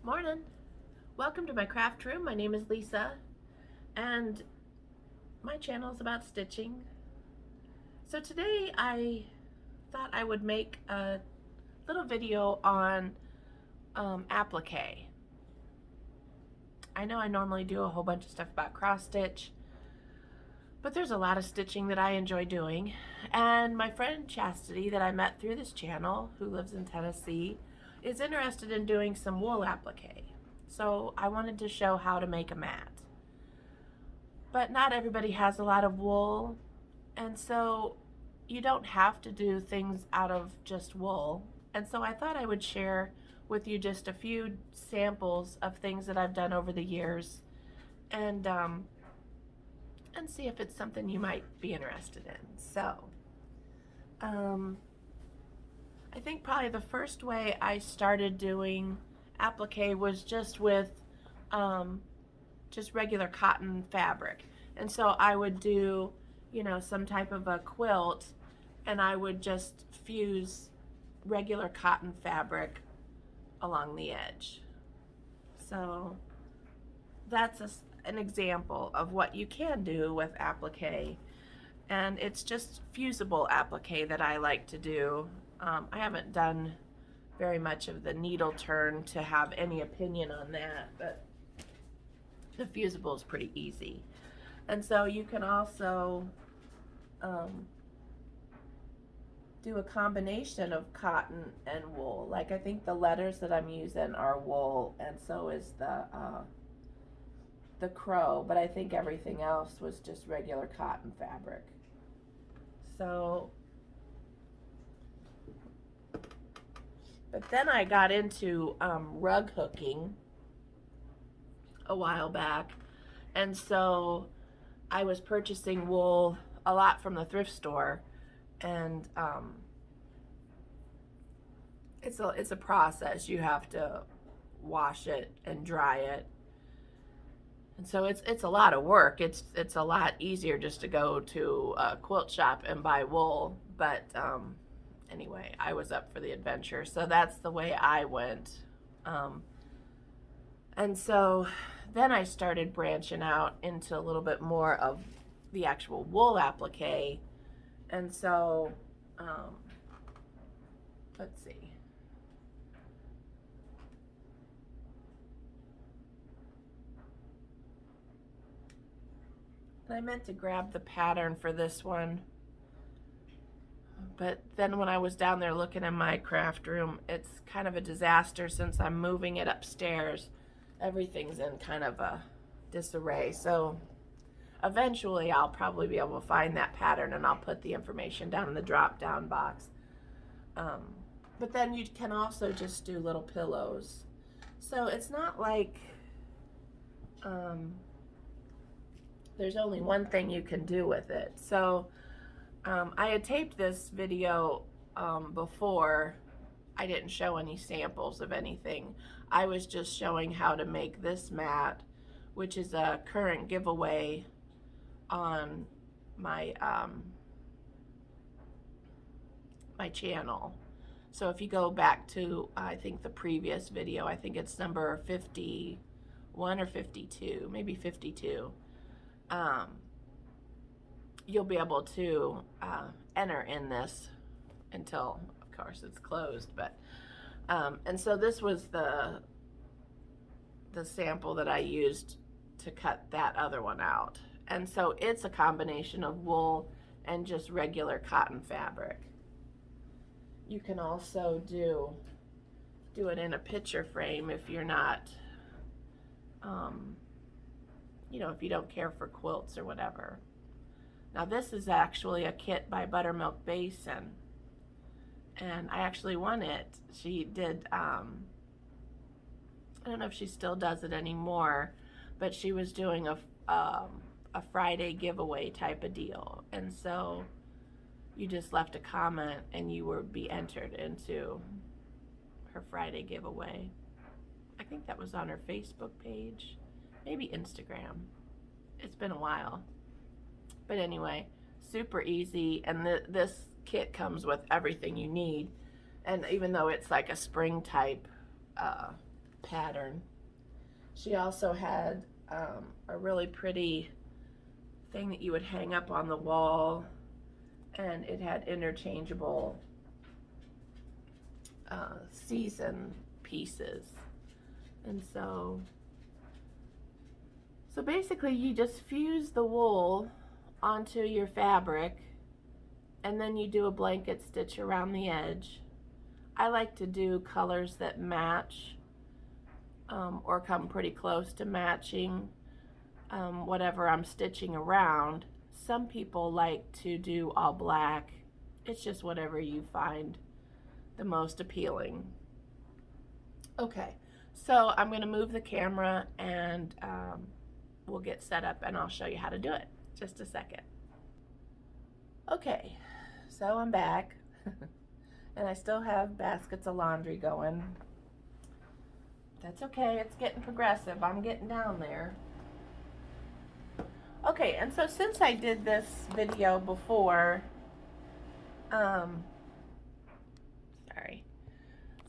Morning. Welcome to my craft room. My name is Lisa and my channel is about stitching. So today I thought I would make a little video on applique. I know I normally do a whole bunch of stuff about cross stitch, but there's a lot of stitching that I enjoy doing. And my friend Chastity that I met through this channel, who lives in Tennessee, is interested in doing some wool applique. So I wanted to show how to make a mat. But not everybody has a lot of wool, and so you don't have to do things out of just wool. And so I thought I would share with you just a few samples of things that I've done over the years, and see if it's something you might be interested in. So I think probably the first way I started doing applique was just with just regular cotton fabric. And so I would do, some type of a quilt, and I would just fuse regular cotton fabric along the edge. So that's an example of what you can do with applique, and it's just fusible applique that I like to do. I haven't done very much of the needle turn to have any opinion on that, but the fusible is pretty easy. And so you can also do a combination of cotton and wool. Like, I think the letters that I'm using are wool, and so is the crow, but I think everything else was just regular cotton fabric. So, but then I got into rug hooking a while back, and so I was purchasing wool a lot from the thrift store, and it's a process. You have to wash it and dry it, and so it's a lot of work. It's a lot easier just to go to a quilt shop and buy wool, but anyway, I was up for the adventure, so that's the way I went. And so then I started branching out into a little bit more of the actual wool applique. And so, let's see. I meant to grab the pattern for this one, but then when I was down there looking in my craft room, it's kind of a disaster since I'm moving it upstairs. Everything's in kind of a disarray. So eventually I'll probably be able to find that pattern, and I'll put the information down in the drop down box. But then you can also just do little pillows. So it's not like there's only one thing you can do with it. So I had taped this video before. I didn't show any samples of anything. I was just showing how to make this mat, which is a current giveaway on my my channel. So if you go back to, I think, the previous video, I think it's number 51 or 52, maybe 52, you'll be able to enter in this until, of course, it's closed. But and so this was the sample that I used to cut that other one out. And so it's a combination of wool and just regular cotton fabric. You can also do it in a picture frame if you're not, if you don't care for quilts or whatever. Now this is actually a kit by Buttermilk Basin, and I actually won it. She did, I don't know if she still does it anymore, but she was doing a Friday giveaway type of deal, and so you just left a comment and you would be entered into her Friday giveaway. I think that was on her Facebook page, maybe Instagram. It's been a while. But anyway, super easy, and this kit comes with everything you need. And even though it's like a spring type pattern. She also had a really pretty thing that you would hang up on the wall, and it had interchangeable season pieces. And so basically you just fuse the wool onto your fabric, and then you do a blanket stitch around the edge. I like to do colors that match or come pretty close to matching whatever I'm stitching around. Some people like to do all black. It's just whatever you find the most appealing. Okay, so I'm going to move the camera and we'll get set up and I'll show you how to do it. Just a second. Okay, so I'm back and I still have baskets of laundry going. That's okay, it's getting progressive. I'm getting down there. Okay, and so since I did this video before,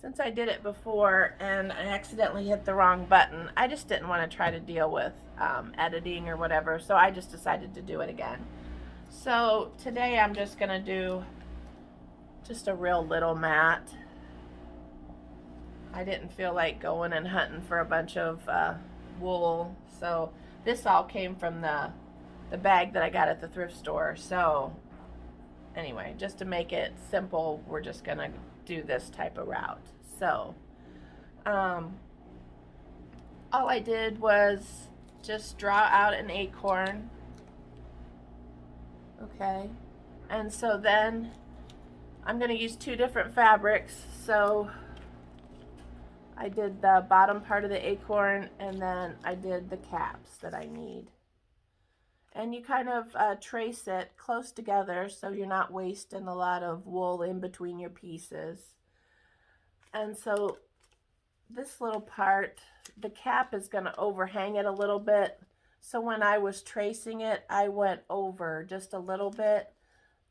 since I did it before and I accidentally hit the wrong button, I just didn't want to try to deal with editing or whatever, so I just decided to do it again. So today I'm just going to do just a real little mat. I didn't feel like going and hunting for a bunch of wool, so this all came from the bag that I got at the thrift store. So anyway, just to make it simple, we're just going to do this type of route. So all I did was just draw out an acorn. Okay, and so then I'm going to use two different fabrics. So I did the bottom part of the acorn, and then I did the caps that I need. And you kind of trace it close together so you're not wasting a lot of wool in between your pieces. And so this little part, the cap is going to overhang it a little bit. So when I was tracing it, I went over just a little bit,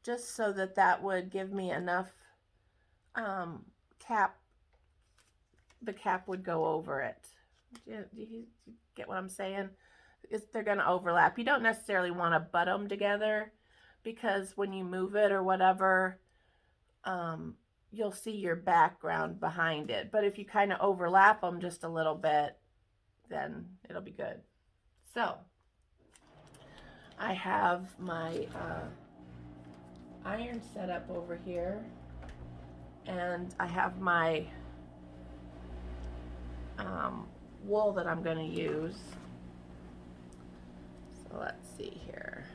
just so that that would give me enough cap. The cap would go over it. Do you get what I'm saying? They're going to overlap. You don't necessarily want to butt them together, because when you move it or whatever, you'll see your background behind it. But if you kind of overlap them just a little bit, then it'll be good. So I have my iron set up over here, and I have my wool that I'm going to use. So let's see here.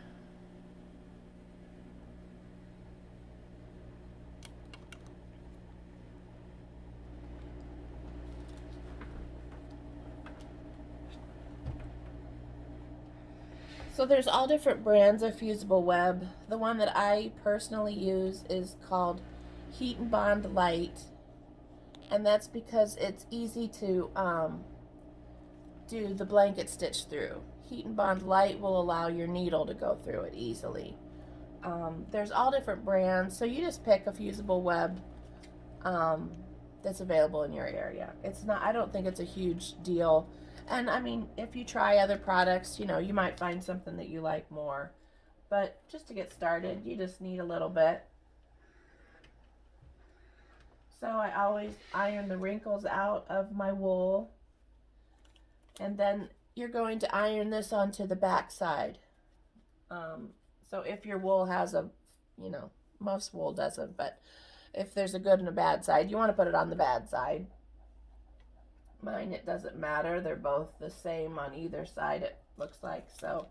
So there's all different brands of fusible web. The one that I personally use is called Heat and Bond Light, and that's because it's easy to do the blanket stitch through. Heat and Bond Light will allow your needle to go through it easily. There's all different brands, so you just pick a fusible web that's available in your area. It's not, I don't think it's a huge deal. And I mean, if you try other products, you know, you might find something that you like more. But just to get started, you just need a little bit. So I always iron the wrinkles out of my wool. And then you're going to iron this onto the back side. So if your wool has a, you know, most wool doesn't, but if there's a good and a bad side, you want to put it on the bad side. Mine, it doesn't matter. They're both the same on either side, it looks like. So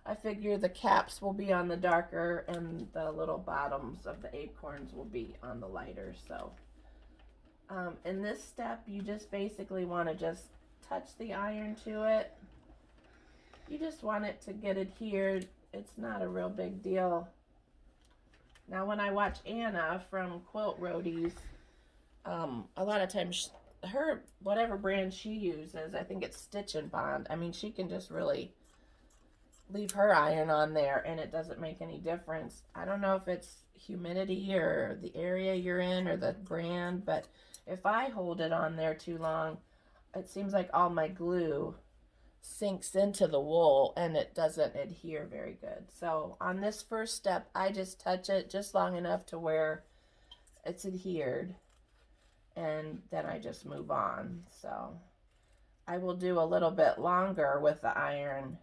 I figure the caps will be on the darker and the little bottoms of the acorns will be on the lighter. So in this step, you just basically want to just touch the iron to it. You just want it to get adhered. It's not a real big deal. Now when I watch Anna from Quilt Roadies, a lot of times her, whatever brand she uses, I think it's Stitch and Bond. I mean, she can just really leave her iron on there and it doesn't make any difference. I don't know if it's humidity or the area you're in or the brand, but if I hold it on there too long, it seems like all my glue sinks into the wool and it doesn't adhere very good. So on this first step, I just touch it just long enough to where it's adhered, and then I just move on. So I will do a little bit longer with the iron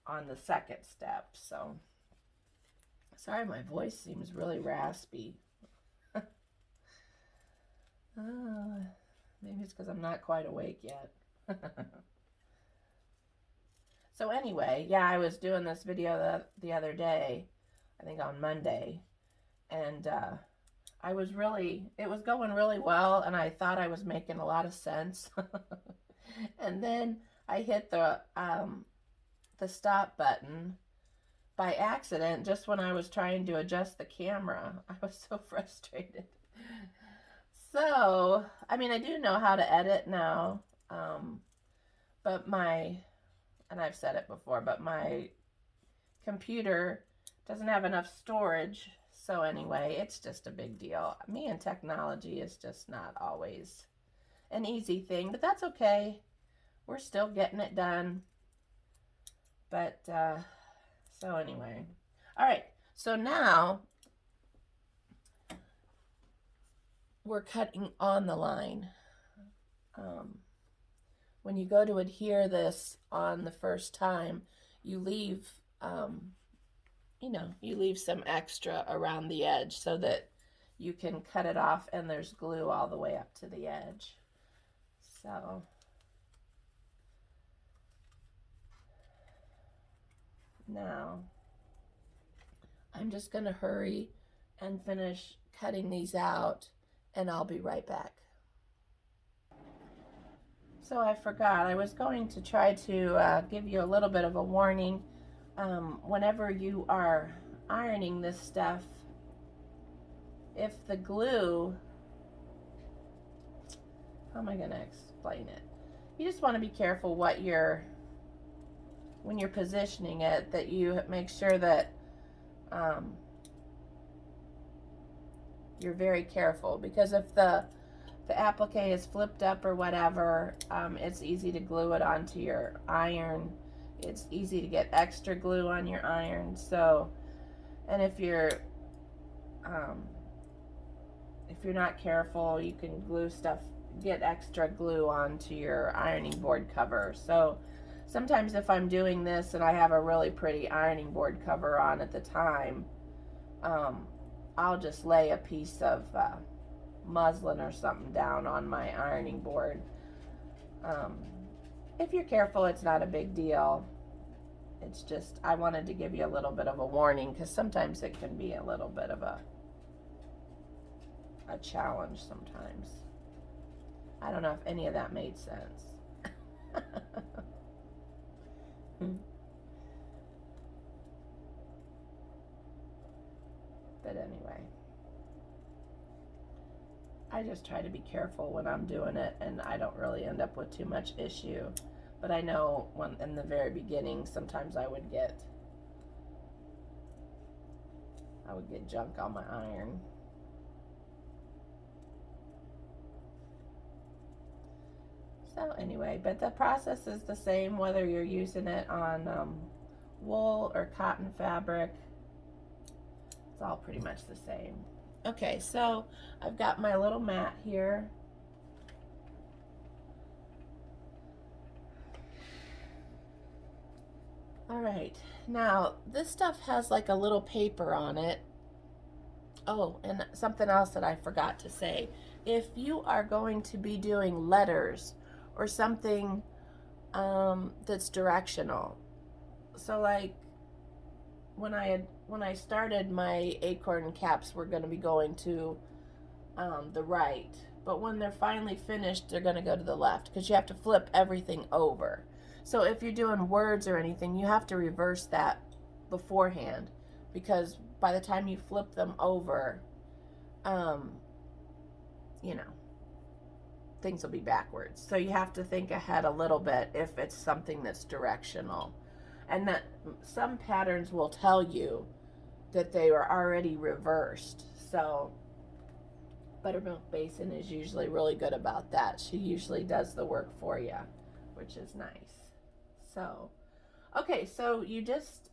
on the second step. So sorry, my voice seems really raspy. Maybe it's because I'm not quite awake yet. So anyway, yeah, I was doing this video the other day, I think on Monday, and it was going really well, and I thought I was making a lot of sense. And then I hit the stop button by accident just when I was trying to adjust the camera. I was so frustrated. So, I mean, I do know how to edit now, but and I've said it before, but my computer doesn't have enough storage. So anyway, it's just a big deal. Me and technology is just not always an easy thing, but that's okay. We're still getting it done. But, so anyway. All right, so now we're cutting on the line. When you go to adhere this on the first time, you leave, you leave some extra around the edge so that you can cut it off and there's glue all the way up to the edge. So now I'm just going to hurry and finish cutting these out, and I'll be right back. So I forgot, I was going to try to give you a little bit of a warning. Whenever you are ironing this stuff, if the glue, how am I going to explain it? You just want to be careful when you're positioning it, that you make sure that you're very careful, because if the applique is flipped up or whatever, it's easy to glue it onto your iron. It's easy to get extra glue on your iron. So, and if you're not careful, you can get extra glue onto your ironing board cover. So sometimes if I'm doing this and I have a really pretty ironing board cover on at the time, I'll just lay a piece of muslin or something down on my ironing board. If you're careful, it's not a big deal. It's just, I wanted to give you a little bit of a warning, because sometimes it can be a little bit of a challenge sometimes. I don't know if any of that made sense. But anyway, I just try to be careful when I'm doing it, and I don't really end up with too much issue. But I know in the very beginning, sometimes I would get junk on my iron. So anyway, but the process is the same whether you're using it on wool or cotton fabric. It's all pretty much the same. Okay, so I've got my little mat here. All right, now this stuff has like a little paper on it. Oh, and something else that I forgot to say. If you are going to be doing letters or something that's directional, so like when I started, my acorn caps were going to be going to the right, but when they're finally finished, they're going to go to the left, because you have to flip everything over. So if you're doing words or anything, you have to reverse that beforehand, because by the time you flip them over, things will be backwards. So you have to think ahead a little bit if it's something that's directional. And that some patterns will tell you that they are already reversed. So, Buttermilk Basin is usually really good about that. She usually does the work for you, which is nice. So, okay, so you just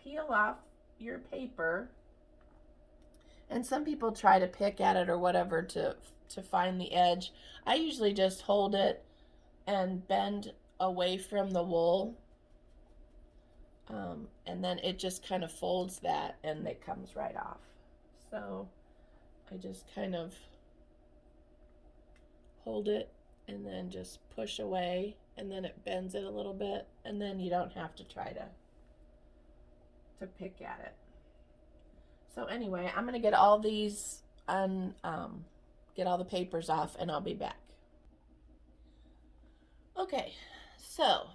peel off your paper, and some people try to pick at it or whatever to find the edge. I usually just hold it and bend away from the wool, and then it just kind of folds that and it comes right off. So I just kind of hold it and then just push away, and then it bends it a little bit, and then you don't have to try to pick at it. So anyway, I'm gonna get all these get all the papers off, and I'll be back. Okay, so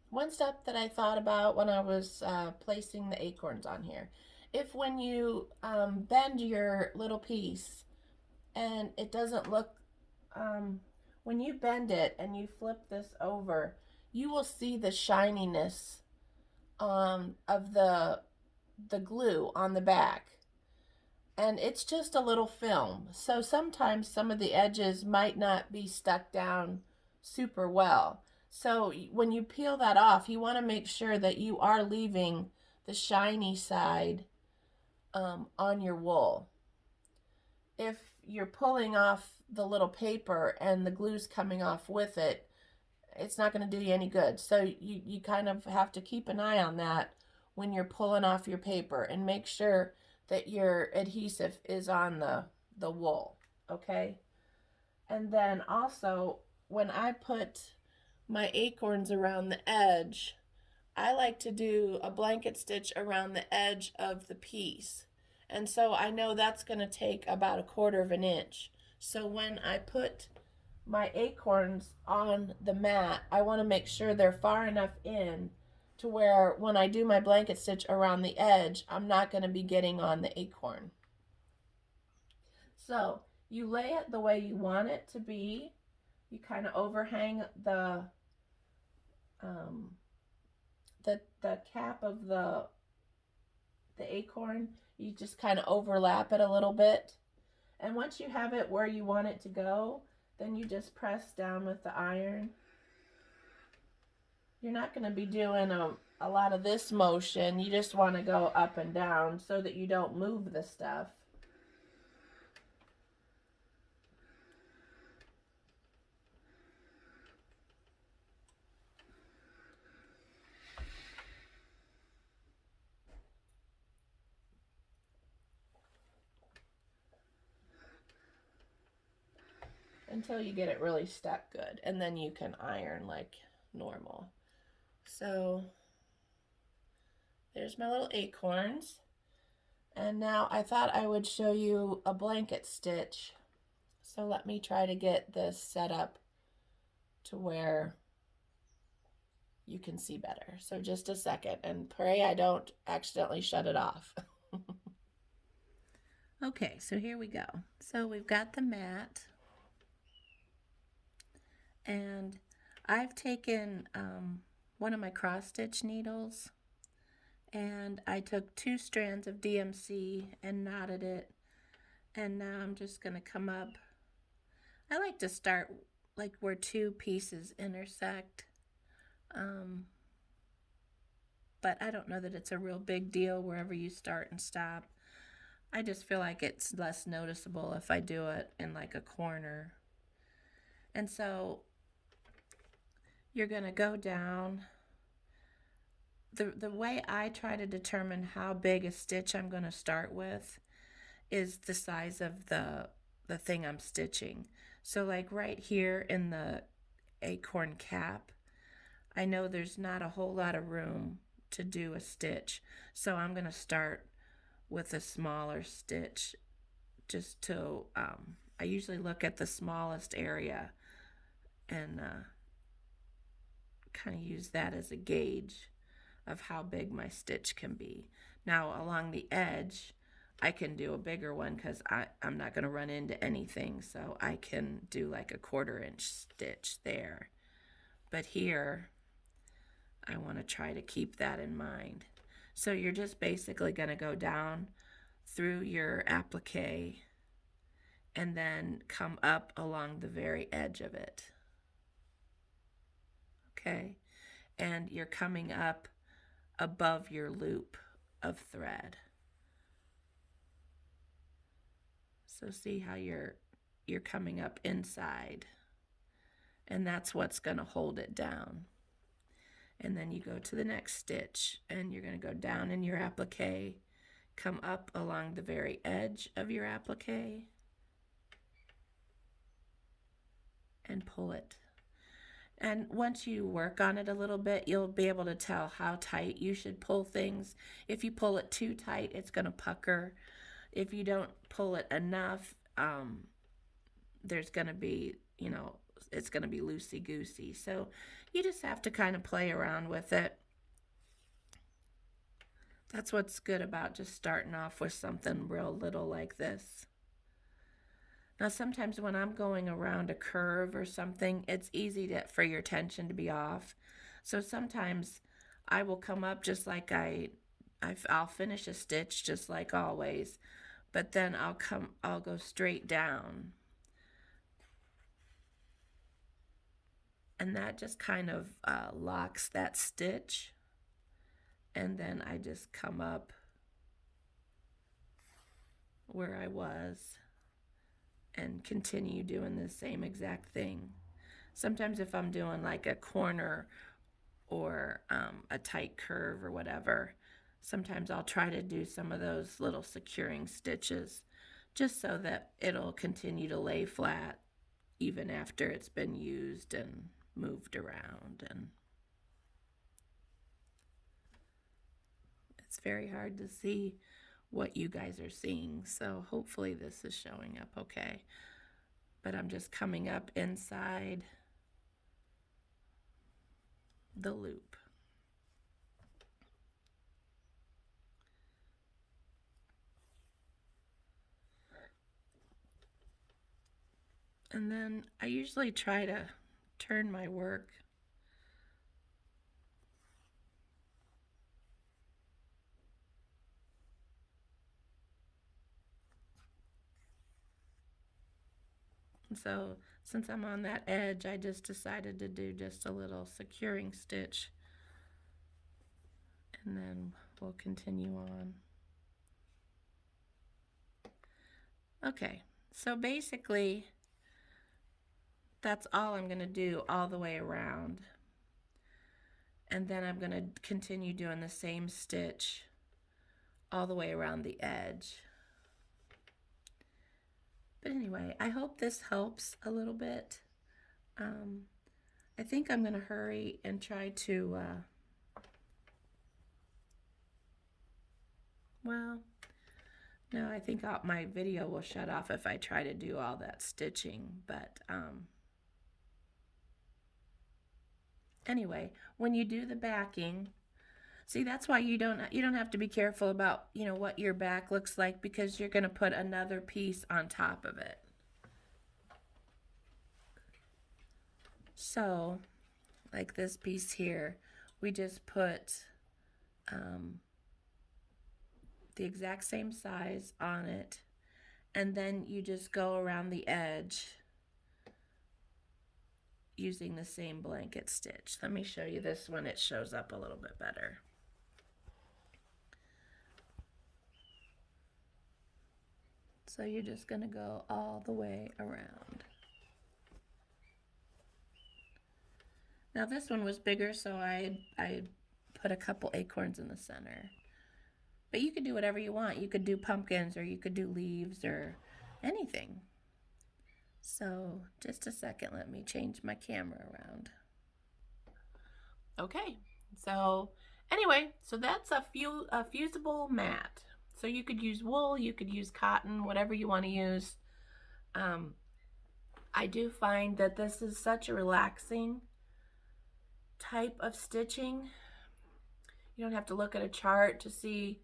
one step that I thought about when I was placing the acorns on here, if when you bend your little piece and it doesn't look, when you bend it and you flip this over, you will see the shininess of the glue on the back. And it's just a little film. So sometimes some of the edges might not be stuck down super well. So when you peel that off, you want to make sure that you are leaving the shiny side on your wool. If you're pulling off the little paper and the glue's coming off with it, it's not going to do you any good. So you kind of have to keep an eye on that when you're pulling off your paper, and make sure that your adhesive is on the wool, okay? And then also, when I put my acorns around the edge, I like to do a blanket stitch around the edge of the piece. And so I know that's going to take about 1/4 of an inch. So when I put my acorns on the mat, I want to make sure they're far enough in to where when I do my blanket stitch around the edge, I'm not going to be getting on the acorn. So you lay it the way you want it to be. You kind of overhang the cap of the acorn. You just kind of overlap it a little bit. And once you have it where you want it to go, then you just press down with the iron. You're not going to be doing a lot of this motion. You just want to go up and down so that you don't move the stuff. Until you get it really stuck good, and then you can iron like normal. So there's my little acorns, and now I thought I would show you a blanket stitch. So let me try to get this set up to where you can see better. So just a second, and pray I don't accidentally shut it off. Okay, so here we go. So we've got the mat, and I've taken one of my cross stitch needles, and I took 2 strands of DMC and knotted it, and now I'm just going to come up. I like to start like where 2 pieces intersect, but I don't know that it's a real big deal wherever you start and stop. I just feel like it's less noticeable if I do it in like a corner. And so you're going to go down. The way I try to determine how big a stitch I'm going to start with is the size of the thing I'm stitching. So like right here in the acorn cap, I know there's not a whole lot of room to do a stitch. So I'm going to start with a smaller stitch just to, I usually look at the smallest area and kind of use that as a gauge of how big my stitch can be. Now along the edge, I can do a bigger one because I'm not going to run into anything, so I can do like a 1/4 inch stitch there. But here, I want to try to keep that in mind. So you're just basically going to go down through your applique and then come up along the very edge of it. Okay, and you're coming up above your loop of thread. So see how you're coming up inside, and that's what's going to hold it down. And then you go to the next stitch, and you're going to go down in your applique, come up along the very edge of your applique, and pull it. And once you work on it a little bit, you'll be able to tell how tight you should pull things. If you pull it too tight, it's going to pucker. If you don't pull it enough, there's going to be, it's going to be loosey-goosey. So you just have to kind of play around with it. That's what's good about just starting off with something real little like this. Now, sometimes when I'm going around a curve or something, it's easy for your tension to be off. So sometimes I will come up just like I'll finish a stitch just like always, but then I'll go straight down. And that just kind of locks that stitch. And then I just come up where I was and continue doing the same exact thing. Sometimes if I'm doing like a corner or a tight curve or whatever, sometimes I'll try to do some of those little securing stitches just so that it'll continue to lay flat even after it's been used and moved around. And it's very hard to see what you guys are seeing, so hopefully this is showing up okay. But I'm just coming up inside the loop. And then I usually try to turn my work so since I'm on that edge, I just decided to do just a little securing stitch, and then we'll continue on. Okay, so basically that's all I'm going to do all the way around, and then I'm going to continue doing the same stitch all the way around the edge. But anyway, I hope this helps a little bit. I think I'm going to hurry and try to, well, no, I think my video will shut off if I try to do all that stitching. But anyway, when you do the backing, see, that's why you don't have to be careful about, what your back looks like, because you're going to put another piece on top of it. So, like this piece here, we just put the exact same size on it, and then you just go around the edge using the same blanket stitch. Let me show you this one. It shows up a little bit better. So you're just going to go all the way around. Now this one was bigger, so I put a couple acorns in the center. But you could do whatever you want. You could do pumpkins, or you could do leaves, or anything. So just a second, let me change my camera around. Okay, so anyway, so that's a fusible mat. So you could use wool, you could use cotton, whatever you want to use. I do find that this is such a relaxing type of stitching. You don't have to look at a chart to see,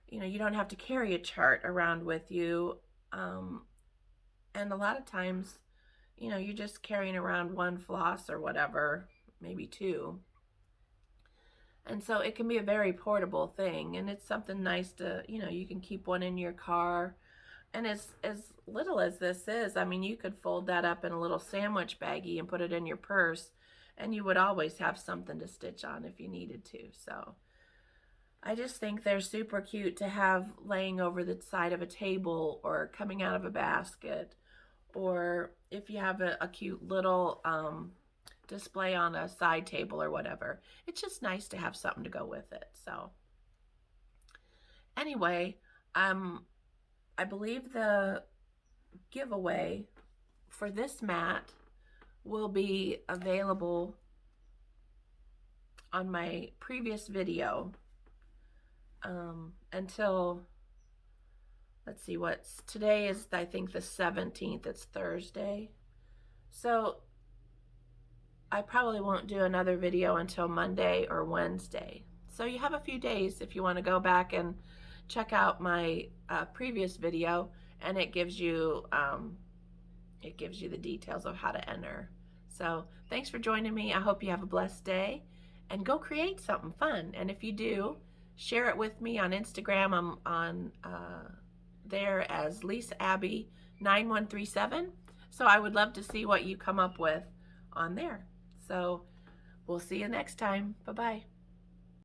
you don't have to carry a chart around with you. And a lot of times, you're just carrying around one floss or whatever, maybe two. And so it can be a very portable thing, and it's something nice to, you can keep one in your car, And as little as this is, I mean, you could fold that up in a little sandwich baggie and put it in your purse, and you would always have something to stitch on if you needed to. So I just think they're super cute to have laying over the side of a table or coming out of a basket, or if you have a cute little display on a side table or whatever. It's just nice to have something to go with it. So anyway, I believe the giveaway for this mat will be available on my previous video until, let's see, what's today is, I think, the 17th. It's Thursday. So I probably won't do another video until Monday or Wednesday. So you have a few days if you want to go back and check out my previous video, and it gives you the details of how to enter. So thanks for joining me. I hope you have a blessed day, and go create something fun. And if you do, share it with me on Instagram. I'm on there as Lisa Abby 9137. So I would love to see what you come up with on there. So we'll see you next time. Bye-bye.